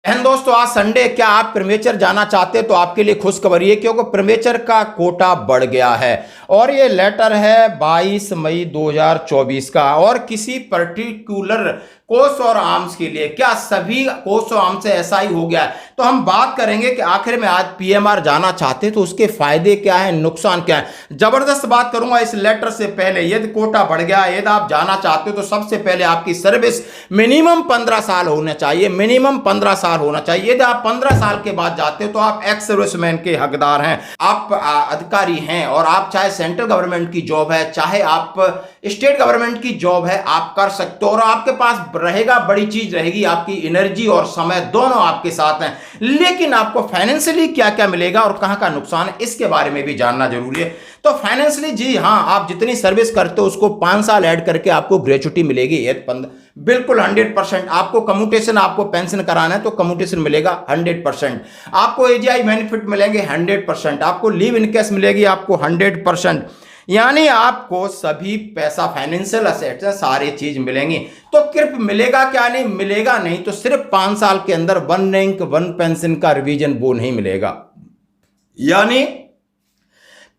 And दोस्तों, आज Sunday, क्या आप प्रीमेचर जाना चाहते हैं तो आपके लिए खुशखबरी है, क्योंकि प्रीमेचर का कोटा बढ़ गया है। और ये लेटर है 22 मई 2024 का। और किसी पर्टिकुलर कोर्स और आर्म्स के लिए, क्या सभी कोर्स और आर्म्स से ऐसा ही हो गया है? तो हम बात करेंगे कि आखिर में आज पीएमआर जाना चाहते हैं तो उसके फायदे क्या है, नुकसान क्या है। जबरदस्त बात करूंगा इस लेटर से पहले। यदि कोटा बढ़ गया, यदि आप जाना चाहते हो तो सबसे पहले आपकी सर्विस मिनिमम 15 साल होना चाहिए। मिनिमम 15 साल होना चाहिए। यदि आप 15 साल के बाद जाते हो तो आप एक्स सर्विसमैन के हकदार हैं, आप अधिकारी हैं। और आप चाहे सेंट्रल गवर्नमेंट की जॉब है, चाहे आप स्टेट गवर्नमेंट की जॉब है, आप कर सकते हो। और आपके पास रहेगा, बड़ी चीज रहेगी, आपकी एनर्जी और समय दोनों आपके साथ हैं। लेकिन आपको फाइनेंशियली क्या क्या मिलेगा और कहां का नुकसान है, इसके बारे में भी जानना जरूरी है। तो फाइनेंशियली, जी हां, आप जितनी सर्विस करते हो उसको 5 साल ऐड करके आपको ग्रेच्युटी मिलेगी। बिल्कुल 100%। आपको कम्यूटेशन, आपको पेंशन कराना है तो कम्यूटेशन मिलेगा 100%। आपको एजीआई बेनिफिट मिलेंगे 100%। आपको लीव इन केस मिलेगी आपको 100%। यानी आपको सभी पैसा, फाइनेंशियल असेट्स, सारी चीज मिलेंगी। तो कृप मिलेगा क्या? नहीं मिलेगा नहीं तो सिर्फ 5 साल के अंदर 1 रैंक 1 पेंशन का रिवीजन वो नहीं मिलेगा। यानी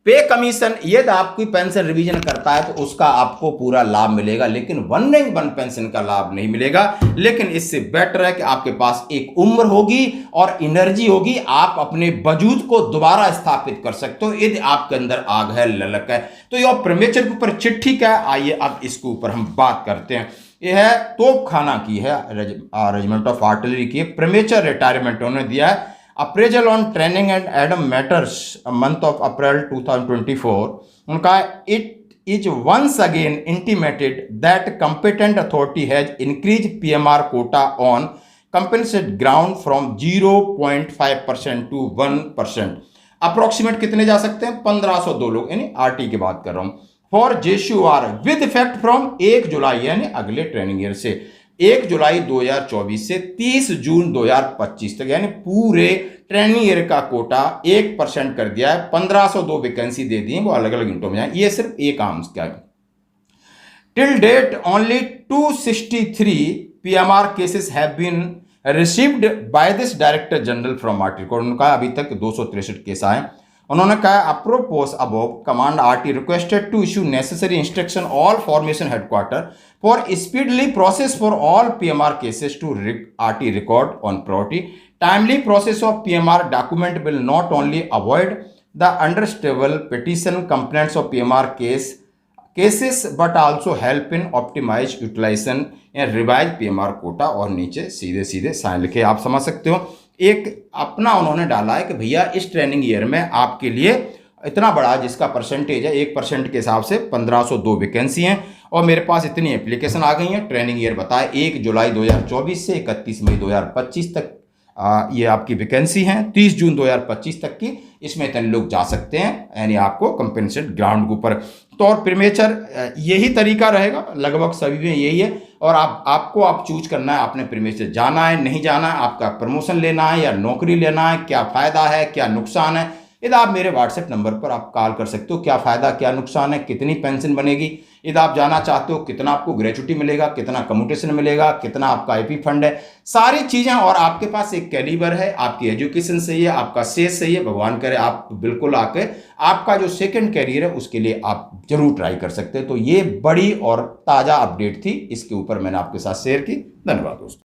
पे कमीशन, यदि आपकी पेंशन रिवीजन करता है तो उसका आपको पूरा लाभ मिलेगा, लेकिन 1 रैंक 1 पेंशन का लाभ नहीं मिलेगा। लेकिन इससे बेटर है कि आपके पास एक उम्र होगी और एनर्जी होगी, आप अपने वजूद को दोबारा स्थापित कर सकते हो यदि आपके अंदर आग है, ललक है। तो ये प्रीमेचर के ऊपर चिट्ठी क्या है, आइए अब इसके ऊपर हम बात करते हैं। यह है तोपखाना की है, रेजिमेंट ऑफ आर्टिलरी की। प्रीमेचर रिटायरमेंट उन्होंने दिया है। Appraisal on training and Adam matters, month of April 2024। उनका it is once again intimated that competent authority has increase PMR Kota on compensate ground from 0.5% to 1%। Approximate कितने जा सकते हैं? 1502 लोग, यानी आरटी की बात कर रहा हूं। फॉर जेशुआर विद इफेक्ट फ्रॉम 1 जुलाई, यानी अगले ट्रेनिंग ईयर से 1 जुलाई 2024 से 30 जून 2025 तक, यानी पूरे ट्रेनिंग ईयर का कोटा 1% कर दिया है। 1502 वैकेंसी दे दी है, वो अलग अलग यूनिटों में जाए। ये सिर्फ एक आर्म्स का है। Till date only 263 PMR cases have been received by this director general from arty code. उनका अभी तक 263 केस आए। उन्होंने कहा apropos above command RT requested to issue necessary instruction all formation headquarter for speedly process for all PMR cases to RT record on priority. Timely process of PMR document will not only avoid the understandable petition complaints of PMR cases but also help in optimise utilisation and revise PMR Kota. और नीचे सीधे सीधे sign लिखे, आप समझ सकते हो। एक अपना उन्होंने डाला है कि भैया इस ट्रेनिंग ईयर में आपके लिए इतना बड़ा, जिसका परसेंटेज है 1% के हिसाब से 1502 वैकेंसी हैं और मेरे पास इतनी एप्लीकेशन आ गई हैं। ट्रेनिंग ईयर बताए 1 जुलाई 2024 से 31 मई 2025 तक ये आपकी वैकेंसी हैं। 30 जून 2025 तक की, इसमें इतने लोग जा सकते हैं, यानी आपको कंपेंसेट ग्राउंड के ऊपर। तो और प्रीमेचर यही तरीका रहेगा, लगभग सभी में यही है। और आप चूज करना है, आपने प्रीमेचर जाना है, नहीं जाना है, आपका प्रमोशन लेना है या नौकरी लेना है, क्या फायदा है, क्या नुकसान है। यदि आप मेरे व्हाट्सएप नंबर पर आप कॉल कर सकते हो, क्या फायदा क्या नुकसान है, कितनी पेंशन बनेगी, यदि आप जाना चाहते हो कितना आपको ग्रेच्युटी मिलेगा, कितना कम्यूटेशन मिलेगा, कितना आपका आईपी फंड है, सारी चीजें। और आपके पास एक कैलिबर है, आपकी एजुकेशन सही है, आपका सेहत सही है, भगवान करे आप बिल्कुल आके आपका जो सेकंड कैरियर है उसके लिए आप जरूर ट्राई कर सकते हैं। तो ये बड़ी और ताजा अपडेट थी, इसके ऊपर मैंने आपके साथ शेयर की। धन्यवाद दोस्तों।